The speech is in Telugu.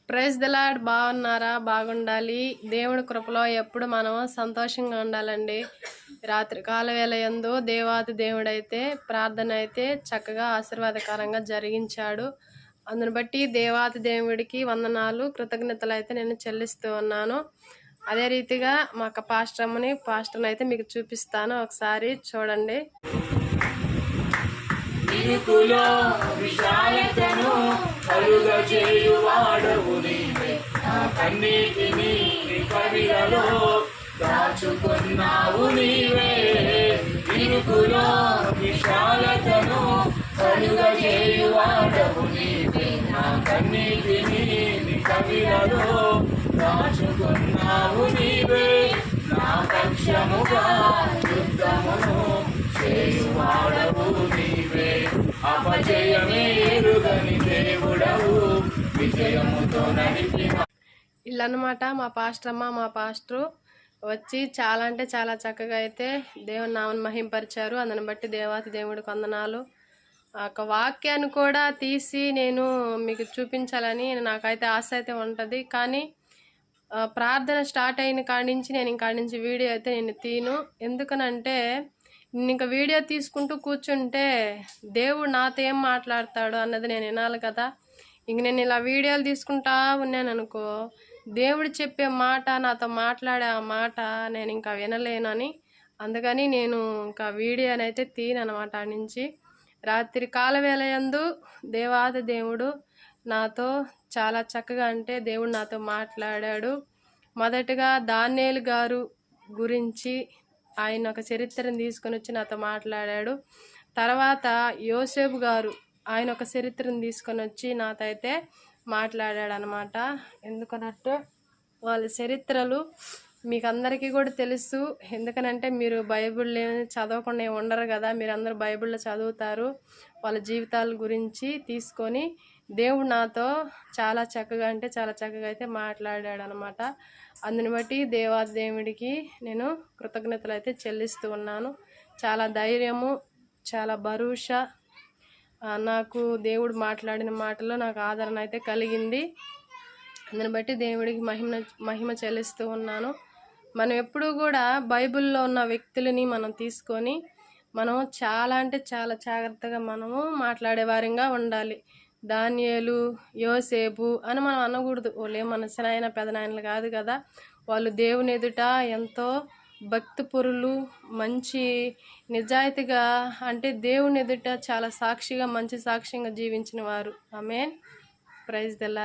Praise the lord. బాగున్నారా? బాగుండాలి. దేవుడి కృపలో ఎప్పుడు మనం సంతోషంగా ఉండాలండి. రాత్రి కాల వేళ యందు దేవాది దేవుడైతే ప్రార్థన అయితే చక్కగా ఆశీర్వాదకరంగా జరిగించాడు. అందుని బట్టి దేవాది దేవుడికి వందనాలు, కృతజ్ఞతలు అయితే నేను చెల్లిస్తూ ఉన్నాను. అదే రీతిగా మా పాస్టర్ని అయితే మీకు చూపిస్తాను, ఒకసారి చూడండి. ఇరుకులో విశాలతను కలుగజేయువాడవు నీవే, నా కన్నీటిని కవిలలో దాచుకున్నావు నీవే. ఇరుకులో విశాలతను కలుగజేయువాడవు నీవే, నా కన్నీటిని కవిలలో దాచుకున్నావు నీవే. నా పక్షముగా యుద్ధమును చేయువాడవు నీవే, అపజయమే ఎరుగని దేవుడవు, విజయముతో నడిపిన. ఇల్లన్నమాట మా పాస్టరు వచ్చి చాలా అంటే చాలా చక్కగా అయితే దేవుని నామని మహింపరిచారు. అందుని బట్టి దేవాతి దేవుడికి వందనాలు. ఒక వాక్యాన్ని కూడా తీసి నేను మీకు చూపించాలని నాకైతే ఆశ అయితే ఉంటుంది. కానీ ప్రార్థన స్టార్ట్ అయిన కాడి నుంచి నేను ఇంకాడి నుంచి వీడియో అయితే నేను తీను. ఎందుకనంటే నేను ఇంకా వీడియో తీసుకుంటూ కూర్చుంటే దేవుడు నాతో ఏం మాట్లాడతాడు అన్నది నేను వినాలి కదా. ఇంక నేను ఇలా వీడియోలు తీసుకుంటా ఉన్నాను అనుకో, దేవుడు చెప్పే మాట, నాతో మాట్లాడే ఆ మాట నేను ఇంకా వినలేనని, అందుకని నేను ఇంకా వీడియోనైతే తీను అనమాట. ఆ నుంచి రాత్రి కాలవేళ యందు దేవాది దేవుడు నాతో చాలా చక్కగా అంటే దేవుడు నాతో మాట్లాడాడు. మొదటగా దానియేలు గారు గురించి ఆయన ఒక చరిత్రను తీసుకొని వచ్చి నాతో మాట్లాడాడు. తర్వాత యోసేపు గారు ఆయన ఒక చరిత్రను తీసుకొని వచ్చి నాతో అయితే మాట్లాడాడు అనమాట. ఎందుకన్నట్టు వాళ్ళ చరిత్రలు మీకు అందరికీ కూడా తెలుసు. ఎందుకనంటే మీరు బైబిల్ చదవకుండా ఉండరు కదా, మీరు అందరూ బైబిల్లో చదువుతారు. వాళ్ళ జీవితాల గురించి తీసుకొని దేవుడు నాతో చాలా చక్కగా అంటే చాలా చక్కగా అయితే మాట్లాడాడు అనమాట. అందుని బట్టి దేవాది దేవుడికి నేను కృతజ్ఞతలు అయితే చెల్లిస్తూ ఉన్నాను. చాలా ధైర్యము, చాలా భరోసా నాకు దేవుడు మాట్లాడిన మాటలో నాకు ఆదరణ అయితే కలిగింది. అందుని బట్టి దేవుడికి మహిమ చెల్లిస్తూ ఉన్నాను. మనం ఎప్పుడూ కూడా బైబిల్లో ఉన్న వ్యక్తులని మనం తీసుకొని మనం చాలా అంటే చాలా జాగ్రత్తగా మనము మాట్లాడేవారంగా ఉండాలి. దానియేలు, యోసేపు అని మనం అనకూడదు. వాళ్ళు ఏమన్నా చిన్నాయన పెదనాయనలు కాదు కదా. వాళ్ళు దేవుని ఎదుట ఎంతో భక్తిపరులు, మంచి నిజాయితీగా అంటే దేవుని ఎదుట చాలా సాక్షిగా మంచి సాక్ష్యంగా జీవించిన వారు. ఆమేన్. Praise the lord.